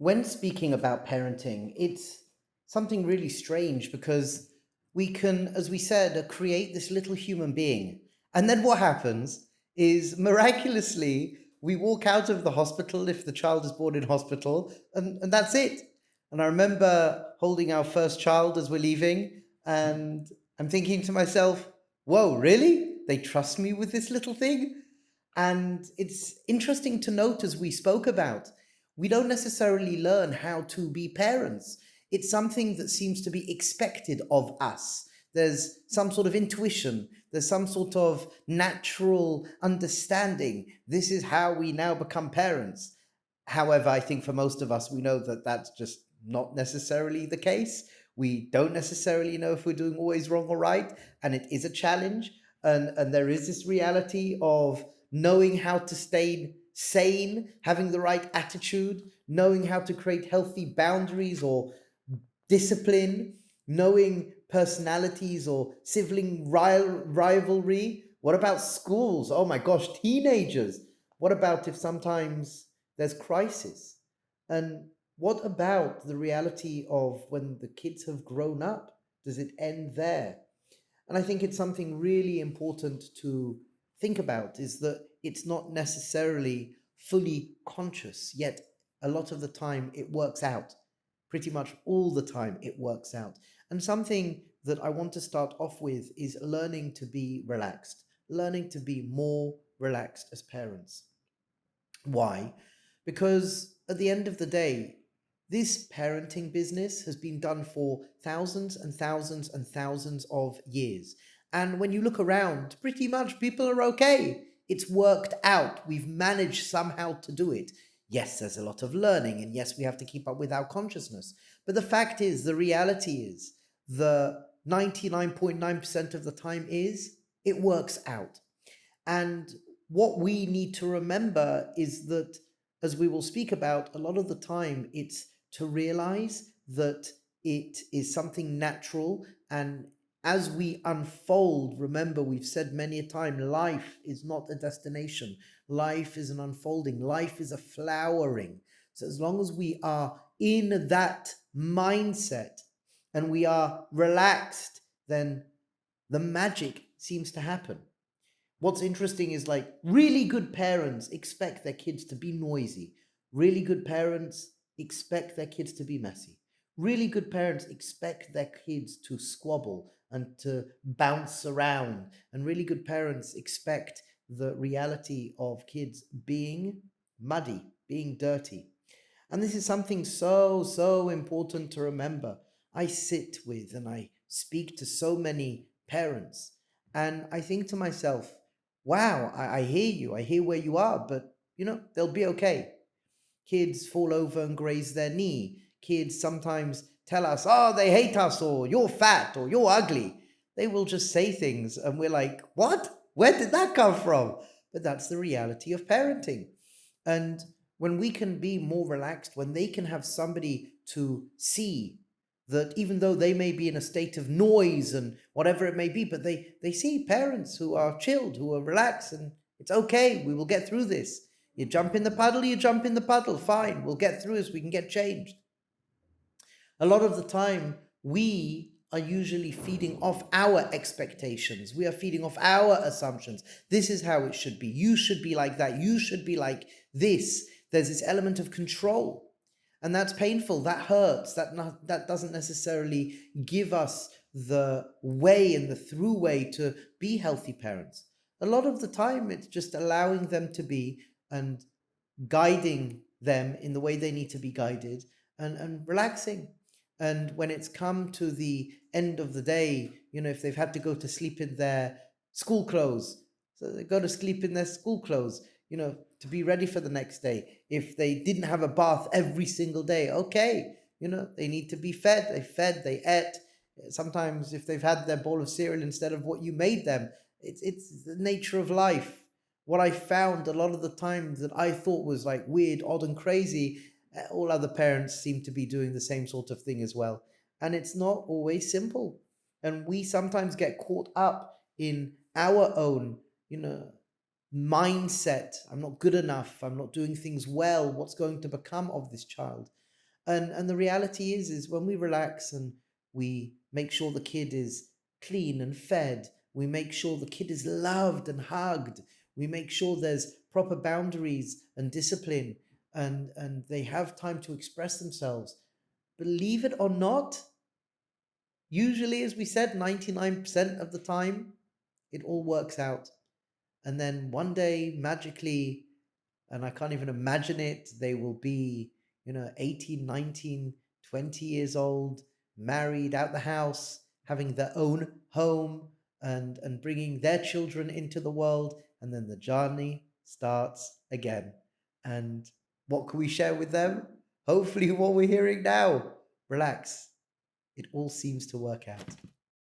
When speaking about parenting, it's something really strange because we can, as we said, create this little human being. And then what happens is miraculously, we walk out of the hospital if the child is born in hospital, and that's it. And I remember holding our first child as we're leaving, and I'm thinking to myself, whoa, really? They trust me with this little thing? And it's interesting to note, as we spoke about, we don't necessarily learn how to be parents. It's something that seems to be expected of us. There's some sort of intuition, there's some sort of natural understanding. This is how we now become parents. However, I think for most of us, we know that that's just not necessarily the case. We don't necessarily know if we're doing always wrong or right, and it is a challenge. And there is this reality of knowing how to stay sane, having the right attitude, knowing how to create healthy boundaries or discipline, knowing personalities or sibling rivalry. What about schools? Oh my gosh, teenagers. What about if sometimes there's crisis? And what about the reality of when the kids have grown up? Does it end there? And I think it's something really important to think about, is that it's not necessarily fully conscious, yet a lot of the time it works out. Pretty much all the time it works out. And something that I want to start off with is learning to be relaxed, learning to be more relaxed as parents. Why? Because at the end of the day, this parenting business has been done for thousands and thousands and thousands of years. And when you look around, pretty much people are okay. It's worked out. We've managed somehow to do it. Yes, there's a lot of learning, and yes, we have to keep up with our consciousness. But the fact is, the reality is, the 99.9% of the time is, it works out. And what we need to remember is that, as we will speak about, a lot of the time it's to realize that it is something natural. And as we unfold, remember, we've said many a time, life is not a destination. Life is an unfolding. Life is a flowering. So as long as we are in that mindset and we are relaxed, then the magic seems to happen. What's interesting is, like, really good parents expect their kids to be noisy. Really good parents expect their kids to be messy. Really good parents expect their kids to squabble and to bounce around. And really good parents expect the reality of kids being muddy, being dirty. And this is something so, so important to remember. I sit with and I speak to so many parents, and I think to myself, wow, I hear you, I hear where you are, but they'll be okay. Kids fall over and graze their knee. Kids sometimes tell us, oh, they hate us, or you're fat, or you're ugly. They will just say things, and we're like, what? Where did that come from? But that's the reality of parenting. And when we can be more relaxed, when they can have somebody to see that, even though they may be in a state of noise and whatever it may be, but they see parents who are chilled, who are relaxed, and it's okay, we will get through this. You jump in the puddle, you jump in the puddle, fine, we'll get through this, we can get changed. A lot of the time, we are usually feeding off our expectations. We are feeding off our assumptions. This is how it should be. You should be like that. You should be like this. There's this element of control. And that's painful. That hurts. That doesn't necessarily give us the way and the through way to be healthy parents. A lot of the time, it's just allowing them to be, and guiding them in the way they need to be guided, and relaxing. And when it's come to the end of the day, if they've had to go to sleep in their school clothes, so they go to sleep in their school clothes, to be ready for the next day. If they didn't have a bath every single day, okay, they need to be fed. They fed, they ate. Sometimes if they've had their bowl of cereal instead of what you made them, it's the nature of life. What I found a lot of the time that I thought was like weird, odd, and crazy, all other parents seem to be doing the same sort of thing as well. And it's not always simple. And we sometimes get caught up in our own, mindset. I'm not good enough. I'm not doing things well. What's going to become of this child? And the reality is when we relax and we make sure the kid is clean and fed, we make sure the kid is loved and hugged, we make sure there's proper boundaries and discipline, and they have time to express themselves. Believe it or not, usually, as we said, 99% of the time, it all works out. And then one day, magically, and I can't even imagine it, they will be, 18, 19, 20 years old, married, out the house, having their own home, and bringing their children into the world. And then the journey starts again. And what can we share with them? Hopefully, what we're hearing now. Relax. It all seems to work out.